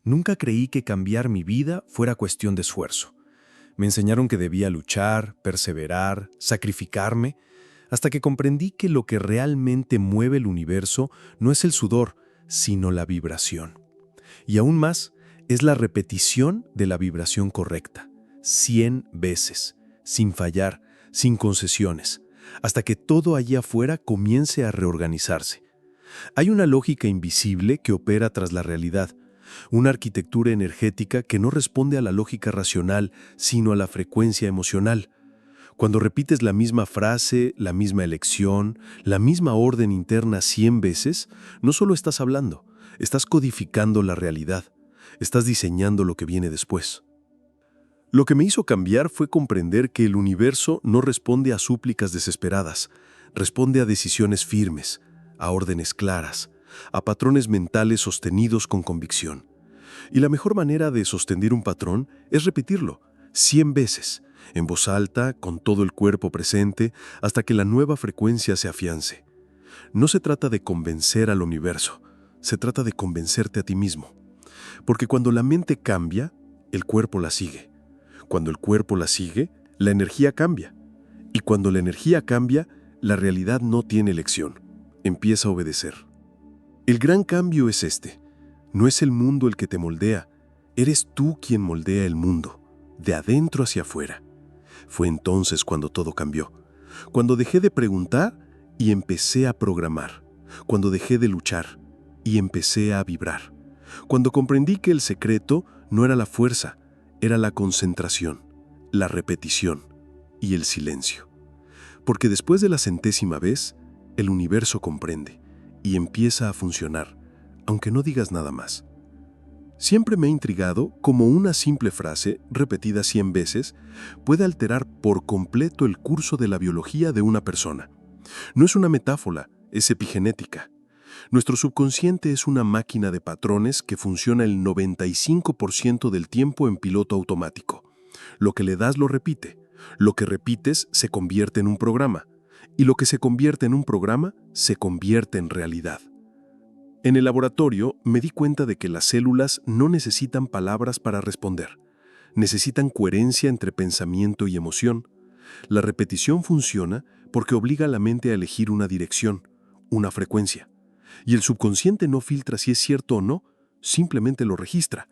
Nunca creí que cambiar mi vida fuera cuestión de esfuerzo. Me enseñaron que debía luchar, perseverar, sacrificarme, hasta que comprendí que lo que realmente mueve el universo no es el sudor, sino la vibración. Y aún más, es la repetición de la vibración correcta, 100 veces, sin fallar, sin concesiones, hasta que todo allí afuera comience a reorganizarse. Hay una lógica invisible que opera tras la realidad, una arquitectura energética que no responde a la lógica racional, sino a la frecuencia emocional. Cuando repites la misma frase, la misma elección, la misma orden interna 100 veces, no solo estás hablando, estás codificando la realidad, estás diseñando lo que viene después. Lo que me hizo cambiar fue comprender que el universo no responde a súplicas desesperadas, responde a decisiones firmes, a órdenes claras, a patrones mentales sostenidos con convicción. Y la mejor manera de sostener un patrón es repetirlo 100 veces, en voz alta, con todo el cuerpo presente, hasta que la nueva frecuencia se afiance. No se trata de convencer al universo, se trata de convencerte a ti mismo. Porque cuando la mente cambia, el cuerpo la sigue. Cuando el cuerpo la sigue, la energía cambia. Y cuando la energía cambia, la realidad no tiene elección. Empieza a obedecer. El gran cambio es este. No es el mundo el que te moldea, eres tú quien moldea el mundo, de adentro hacia afuera. Fue entonces cuando todo cambió. Cuando dejé de preguntar y empecé a programar. Cuando dejé de luchar y empecé a vibrar. Cuando comprendí que el secreto no era la fuerza, era la concentración, la repetición y el silencio. Porque después de la 100ª vez, el universo comprende y empieza a funcionar, aunque no digas nada más. Siempre me ha intrigado cómo una simple frase, repetida 100 veces, puede alterar por completo el curso de la biología de una persona. No es una metáfora, es epigenética. Nuestro subconsciente es una máquina de patrones que funciona el 95% del tiempo en piloto automático. Lo que le das lo repite. Lo que repites se convierte en un programa. Y lo que se convierte en un programa se convierte en realidad. En el laboratorio me di cuenta de que las células no necesitan palabras para responder. Necesitan coherencia entre pensamiento y emoción. La repetición funciona porque obliga a la mente a elegir una dirección, una frecuencia. Y el subconsciente no filtra si es cierto o no, simplemente lo registra.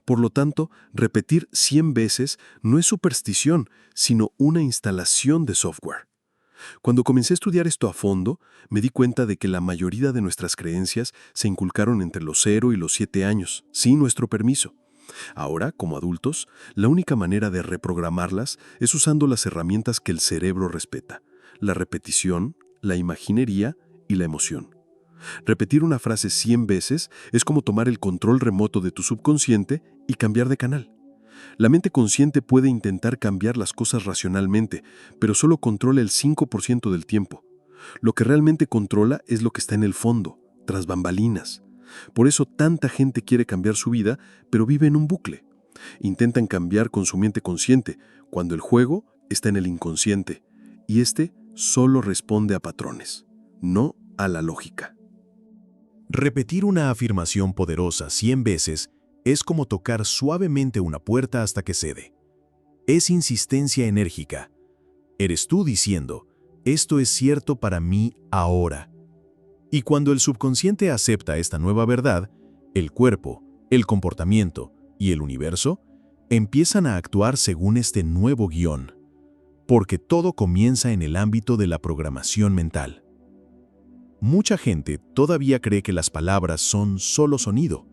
Por lo tanto, repetir 100 veces no es superstición, sino una instalación de software. Cuando comencé a estudiar esto a fondo, me di cuenta de que la mayoría de nuestras creencias se inculcaron entre los 0 y los 7 años, sin nuestro permiso. Ahora, como adultos, la única manera de reprogramarlas es usando las herramientas que el cerebro respeta: la repetición, la imaginería y la emoción. Repetir una frase 100 veces es como tomar el control remoto de tu subconsciente y cambiar de canal. La mente consciente puede intentar cambiar las cosas racionalmente, pero solo controla el 5% del tiempo. Lo que realmente controla es lo que está en el fondo, tras bambalinas. Por eso tanta gente quiere cambiar su vida, pero vive en un bucle. Intentan cambiar con su mente consciente, cuando el juego está en el inconsciente, y este solo responde a patrones, no a la lógica. Repetir una afirmación poderosa 100 veces es como tocar suavemente una puerta hasta que cede. Es insistencia enérgica. Eres tú diciendo, esto es cierto para mí ahora. Y cuando el subconsciente acepta esta nueva verdad, el cuerpo, el comportamiento y el universo empiezan a actuar según este nuevo guión. Porque todo comienza en el ámbito de la programación mental. Mucha gente todavía cree que las palabras son solo sonido,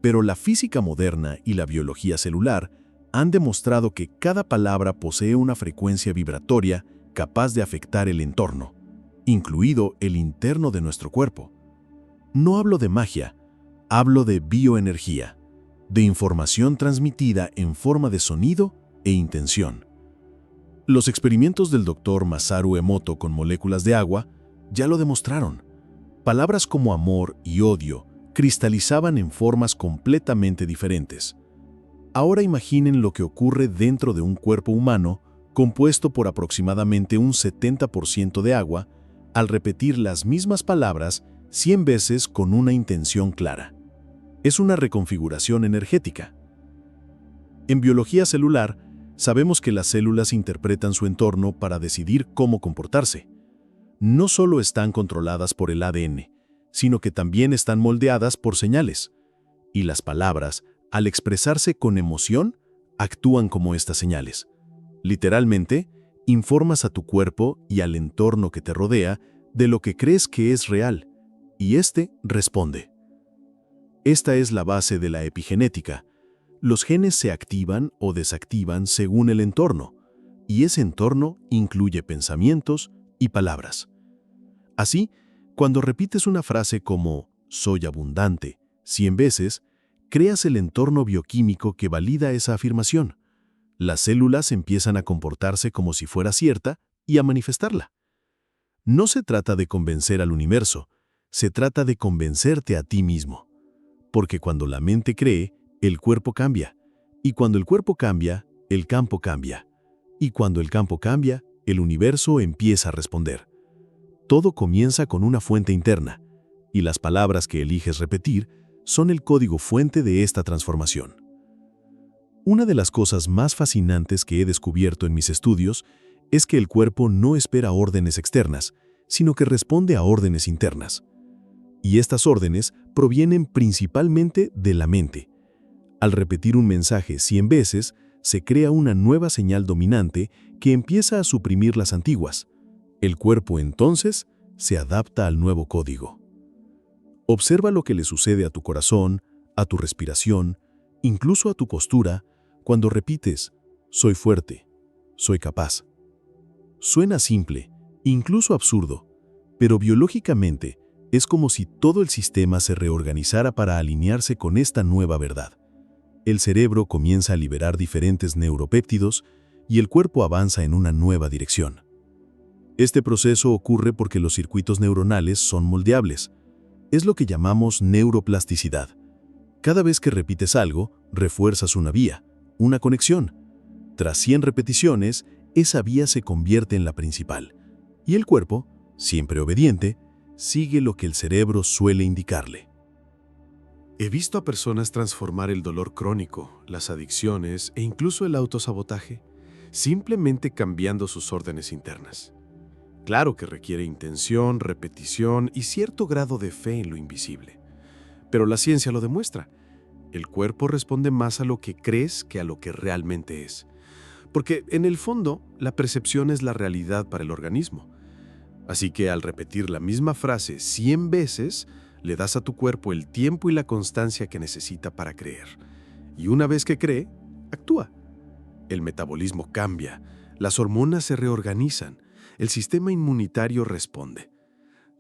pero la física moderna y la biología celular han demostrado que cada palabra posee una frecuencia vibratoria capaz de afectar el entorno, incluido el interno de nuestro cuerpo. No hablo de magia, hablo de bioenergía, de información transmitida en forma de sonido e intención. Los experimentos del Dr. Masaru Emoto con moléculas de agua ya lo demostraron. Palabras como amor y odio cristalizaban en formas completamente diferentes. Ahora imaginen lo que ocurre dentro de un cuerpo humano compuesto por aproximadamente un 70% de agua al repetir las mismas palabras 100 veces con una intención clara. Es una reconfiguración energética. En biología celular, sabemos que las células interpretan su entorno para decidir cómo comportarse. No solo están controladas por el ADN, sino que también están moldeadas por señales. Y las palabras, al expresarse con emoción, actúan como estas señales. Literalmente, informas a tu cuerpo y al entorno que te rodea de lo que crees que es real, y éste responde. Esta es la base de la epigenética. Los genes se activan o desactivan según el entorno, y ese entorno incluye pensamientos y palabras. Así, cuando repites una frase como «soy abundante» 100 veces, creas el entorno bioquímico que valida esa afirmación. Las células empiezan a comportarse como si fuera cierta y a manifestarla. No se trata de convencer al universo, se trata de convencerte a ti mismo. Porque cuando la mente cree, el cuerpo cambia. Y cuando el cuerpo cambia, el campo cambia. Y cuando el campo cambia, el universo empieza a responder. Todo comienza con una fuente interna, y las palabras que eliges repetir son el código fuente de esta transformación. Una de las cosas más fascinantes que he descubierto en mis estudios es que el cuerpo no espera órdenes externas, sino que responde a órdenes internas. Y estas órdenes provienen principalmente de la mente. Al repetir un mensaje 100 veces, se crea una nueva señal dominante que empieza a suprimir las antiguas. El cuerpo entonces se adapta al nuevo código. Observa lo que le sucede a tu corazón, a tu respiración, incluso a tu postura, cuando repites «soy fuerte», «soy capaz». Suena simple, incluso absurdo, pero biológicamente es como si todo el sistema se reorganizara para alinearse con esta nueva verdad. El cerebro comienza a liberar diferentes neuropéptidos y el cuerpo avanza en una nueva dirección. Este proceso ocurre porque los circuitos neuronales son moldeables. Es lo que llamamos neuroplasticidad. Cada vez que repites algo, refuerzas una vía, una conexión. Tras 100 repeticiones, esa vía se convierte en la principal. Y el cuerpo, siempre obediente, sigue lo que el cerebro suele indicarle. He visto a personas transformar el dolor crónico, las adicciones e incluso el autosabotaje, simplemente cambiando sus órdenes internas. Claro que requiere intención, repetición y cierto grado de fe en lo invisible. Pero la ciencia lo demuestra. El cuerpo responde más a lo que crees que a lo que realmente es. Porque, en el fondo, la percepción es la realidad para el organismo. Así que al repetir la misma frase 100 veces, le das a tu cuerpo el tiempo y la constancia que necesita para creer. Y una vez que cree, actúa. El metabolismo cambia, las hormonas se reorganizan, el sistema inmunitario responde.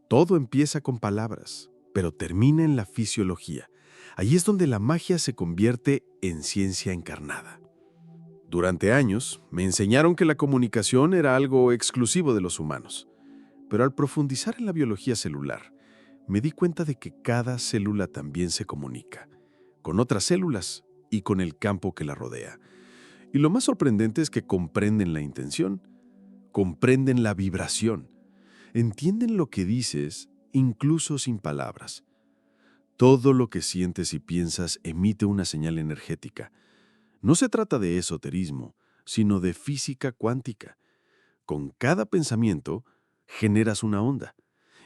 Todo empieza con palabras, pero termina en la fisiología. Ahí es donde la magia se convierte en ciencia encarnada. Durante años, me enseñaron que la comunicación era algo exclusivo de los humanos. Pero al profundizar en la biología celular, me di cuenta de que cada célula también se comunica, con otras células y con el campo que la rodea. Y lo más sorprendente es que comprenden la intención, comprenden la vibración, entienden lo que dices, incluso sin palabras. Todo lo que sientes y piensas emite una señal energética. No se trata de esoterismo, sino de física cuántica. Con cada pensamiento, generas una onda.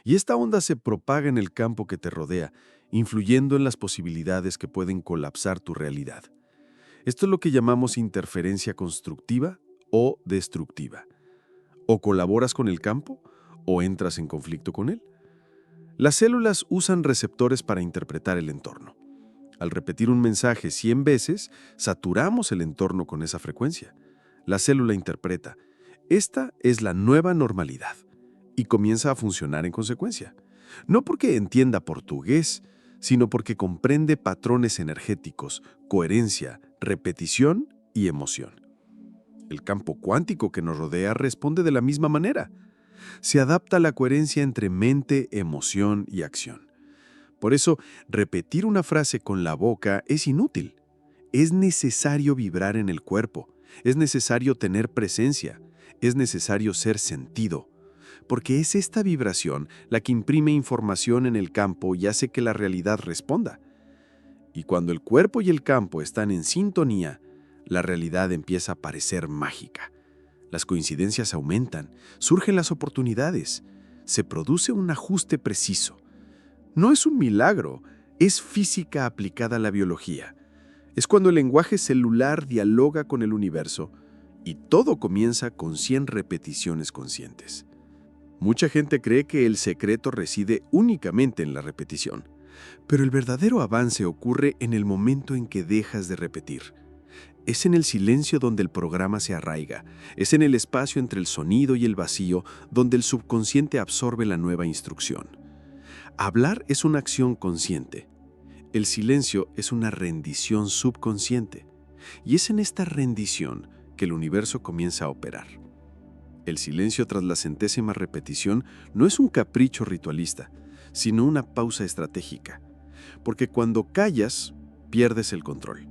Y esta onda se propaga en el campo que te rodea, influyendo en las posibilidades que pueden colapsar tu realidad. Esto es lo que llamamos interferencia constructiva o destructiva. O colaboras con el campo, o entras en conflicto con él. Las células usan receptores para interpretar el entorno. Al repetir un mensaje 100 veces, saturamos el entorno con esa frecuencia. La célula interpreta: esta es la nueva normalidad. Y comienza a funcionar en consecuencia. No porque entienda portugués, sino porque comprende patrones energéticos, coherencia, repetición y emoción. El campo cuántico que nos rodea responde de la misma manera. Se adapta a la coherencia entre mente, emoción y acción. Por eso, repetir una frase con la boca es inútil. Es necesario vibrar en el cuerpo, es necesario tener presencia, es necesario ser sentido. Porque es esta vibración la que imprime información en el campo y hace que la realidad responda. Y cuando el cuerpo y el campo están en sintonía, la realidad empieza a parecer mágica. Las coincidencias aumentan, surgen las oportunidades, se produce un ajuste preciso. No es un milagro, es física aplicada a la biología. Es cuando el lenguaje celular dialoga con el universo y todo comienza con 100 repeticiones conscientes. Mucha gente cree que el secreto reside únicamente en la repetición, pero el verdadero avance ocurre en el momento en que dejas de repetir. Es en el silencio donde el programa se arraiga, es en el espacio entre el sonido y el vacío donde el subconsciente absorbe la nueva instrucción. Hablar es una acción consciente. El silencio es una rendición subconsciente. Y es en esta rendición que el universo comienza a operar. El silencio tras la 100ª repetición no es un capricho ritualista, sino una pausa estratégica. Porque cuando callas, pierdes el control.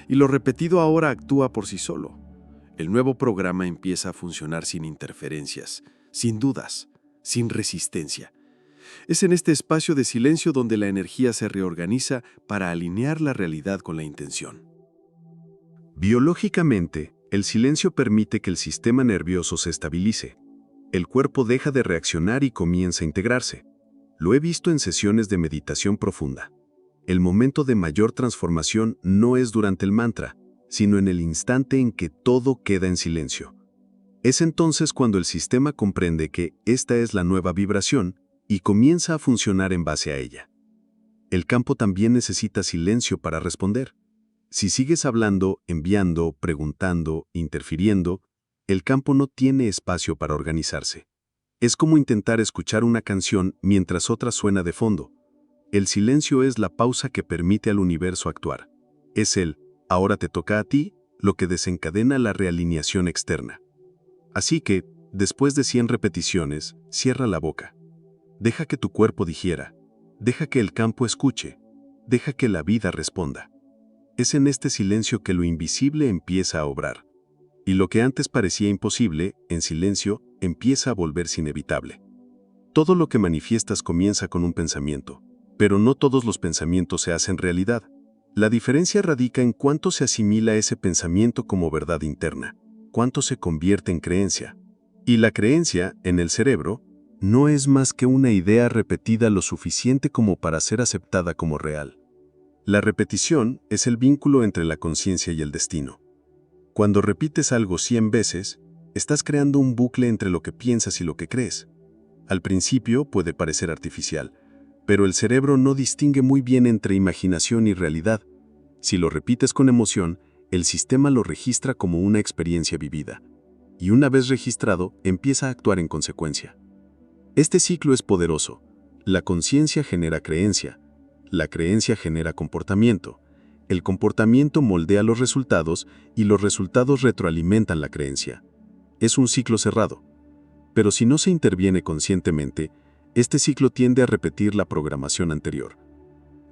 Y lo repetido ahora actúa por sí solo. El nuevo programa empieza a funcionar sin interferencias, sin dudas, sin resistencia. Es en este espacio de silencio donde la energía se reorganiza para alinear la realidad con la intención. Biológicamente, el silencio permite que el sistema nervioso se estabilice. El cuerpo deja de reaccionar y comienza a integrarse. Lo he visto en sesiones de meditación profunda. El momento de mayor transformación no es durante el mantra, sino en el instante en que todo queda en silencio. Es entonces cuando el sistema comprende que esta es la nueva vibración y comienza a funcionar en base a ella. El campo también necesita silencio para responder. Si sigues hablando, enviando, preguntando, interfiriendo, el campo no tiene espacio para organizarse. Es como intentar escuchar una canción mientras otra suena de fondo. El silencio es la pausa que permite al universo actuar. Es el "ahora te toca a ti" lo que desencadena la realineación externa. Así que, después de 100 repeticiones, cierra la boca. Deja que tu cuerpo digiera. Deja que el campo escuche. Deja que la vida responda. Es en este silencio que lo invisible empieza a obrar. Y lo que antes parecía imposible, en silencio, empieza a volverse inevitable. Todo lo que manifiestas comienza con un pensamiento, pero no todos los pensamientos se hacen realidad. La diferencia radica en cuánto se asimila ese pensamiento como verdad interna, cuánto se convierte en creencia. Y la creencia, en el cerebro, no es más que una idea repetida lo suficiente como para ser aceptada como real. La repetición es el vínculo entre la conciencia y el destino. Cuando repites algo 100 veces, estás creando un bucle entre lo que piensas y lo que crees. Al principio puede parecer artificial, pero el cerebro no distingue muy bien entre imaginación y realidad. Si lo repites con emoción, el sistema lo registra como una experiencia vivida. Y una vez registrado, empieza a actuar en consecuencia. Este ciclo es poderoso. La conciencia genera creencia. La creencia genera comportamiento. El comportamiento moldea los resultados y los resultados retroalimentan la creencia. Es un ciclo cerrado. Pero si no se interviene conscientemente, este ciclo tiende a repetir la programación anterior.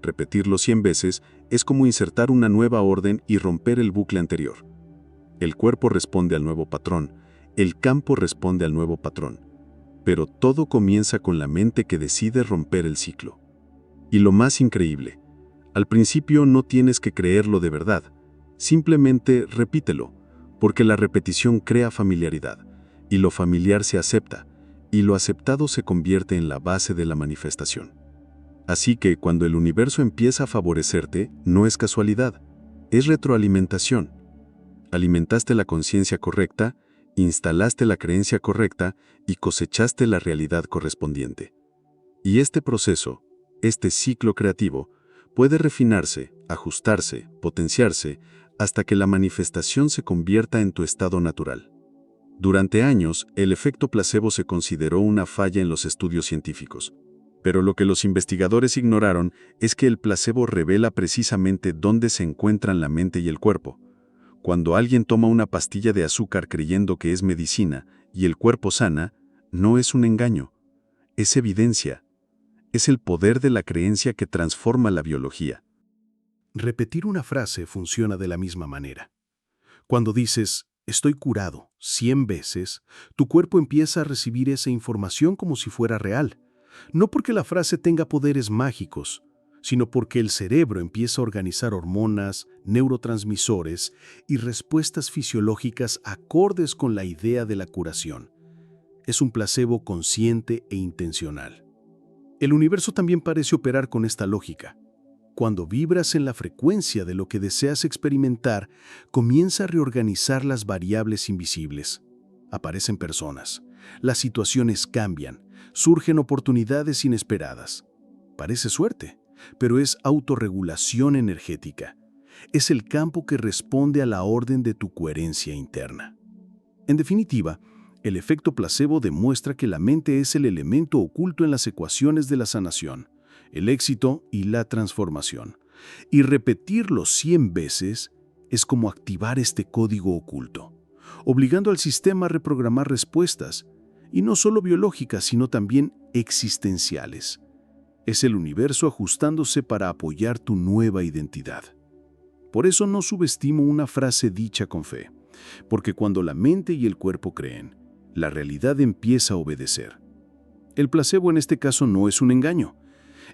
Repetirlo 100 veces es como insertar una nueva orden y romper el bucle anterior. El cuerpo responde al nuevo patrón, el campo responde al nuevo patrón. Pero todo comienza con la mente que decide romper el ciclo. Y lo más increíble, al principio no tienes que creerlo de verdad, simplemente repítelo, porque la repetición crea familiaridad, y lo familiar se acepta, y lo aceptado se convierte en la base de la manifestación. Así que cuando el universo empieza a favorecerte, no es casualidad, es retroalimentación. Alimentaste la conciencia correcta, instalaste la creencia correcta y cosechaste la realidad correspondiente. Y este proceso, este ciclo creativo, puede refinarse, ajustarse, potenciarse, hasta que la manifestación se convierta en tu estado natural. Durante años, el efecto placebo se consideró una falla en los estudios científicos. Pero lo que los investigadores ignoraron es que el placebo revela precisamente dónde se encuentran la mente y el cuerpo. Cuando alguien toma una pastilla de azúcar creyendo que es medicina y el cuerpo sana, no es un engaño, es evidencia. Es el poder de la creencia que transforma la biología. Repetir una frase funciona de la misma manera. Cuando dices, estoy curado, 100 veces, tu cuerpo empieza a recibir esa información como si fuera real. No porque la frase tenga poderes mágicos, sino porque el cerebro empieza a organizar hormonas, neurotransmisores y respuestas fisiológicas acordes con la idea de la curación. Es un placebo consciente e intencional. El universo también parece operar con esta lógica. Cuando vibras en la frecuencia de lo que deseas experimentar, comienza a reorganizar las variables invisibles. Aparecen personas, las situaciones cambian, surgen oportunidades inesperadas. Parece suerte, pero es autorregulación energética. Es el campo que responde a la orden de tu coherencia interna. En definitiva, el efecto placebo demuestra que la mente es el elemento oculto en las ecuaciones de la sanación, el éxito y la transformación. Y repetirlo 100 veces es como activar este código oculto, obligando al sistema a reprogramar respuestas, y no solo biológicas, sino también existenciales. Es el universo ajustándose para apoyar tu nueva identidad. Por eso no subestimo una frase dicha con fe, porque cuando la mente y el cuerpo creen, la realidad empieza a obedecer. El placebo en este caso no es un engaño,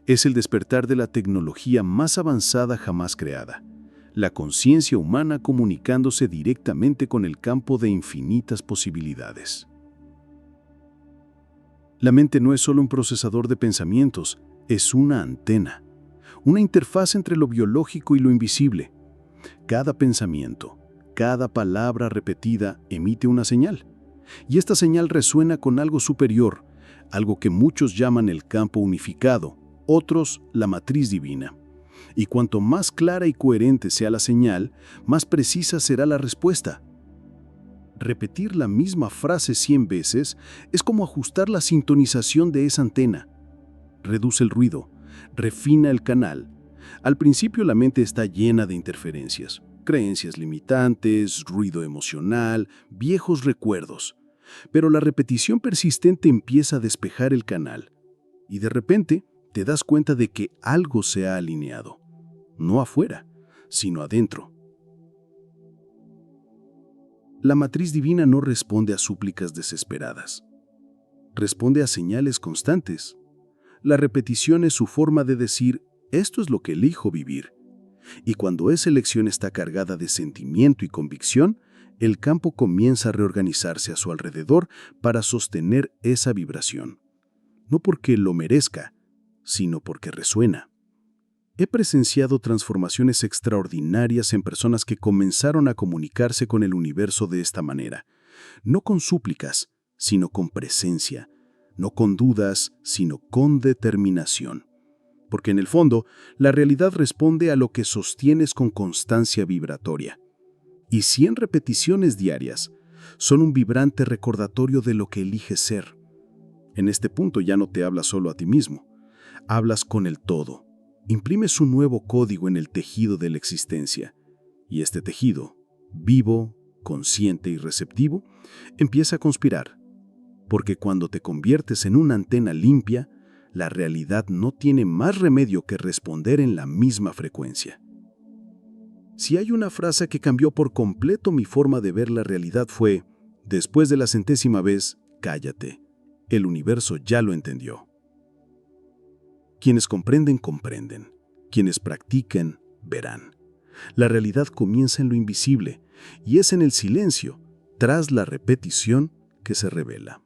es el despertar de la tecnología más avanzada jamás creada, la conciencia humana comunicándose directamente con el campo de infinitas posibilidades. La mente no es solo un procesador de pensamientos, es una antena, una interfaz entre lo biológico y lo invisible. Cada pensamiento, cada palabra repetida emite una señal, y esta señal resuena con algo superior, algo que muchos llaman el campo unificado, otros la matriz divina. Y cuanto más clara y coherente sea la señal, más precisa será la respuesta. Repetir la misma frase 100 veces es como ajustar la sintonización de esa antena. Reduce el ruido, refina el canal. Al principio la mente está llena de interferencias, creencias limitantes, ruido emocional, viejos recuerdos. Pero la repetición persistente empieza a despejar el canal. Y de repente te das cuenta de que algo se ha alineado. No afuera, sino adentro. La matriz divina no responde a súplicas desesperadas. Responde a señales constantes. La repetición es su forma de decir, esto es lo que elijo vivir. Y cuando esa elección está cargada de sentimiento y convicción, el campo comienza a reorganizarse a su alrededor para sostener esa vibración. No porque lo merezca, sino porque resuena. He presenciado transformaciones extraordinarias en personas que comenzaron a comunicarse con el universo de esta manera. No con súplicas, sino con presencia. No con dudas, sino con determinación. Porque en el fondo, la realidad responde a lo que sostienes con constancia vibratoria. Y 100 repeticiones diarias son un vibrante recordatorio de lo que eliges ser. En este punto ya no te hablas solo a ti mismo, hablas con el todo. Imprimes un nuevo código en el tejido de la existencia. Y este tejido, vivo, consciente y receptivo, empieza a conspirar. Porque cuando te conviertes en una antena limpia, la realidad no tiene más remedio que responder en la misma frecuencia. Si hay una frase que cambió por completo mi forma de ver la realidad fue, después de la 100ª vez, cállate. El universo ya lo entendió. Quienes comprenden, comprenden. Quienes practican, verán. La realidad comienza en lo invisible, y es en el silencio, tras la repetición, que se revela.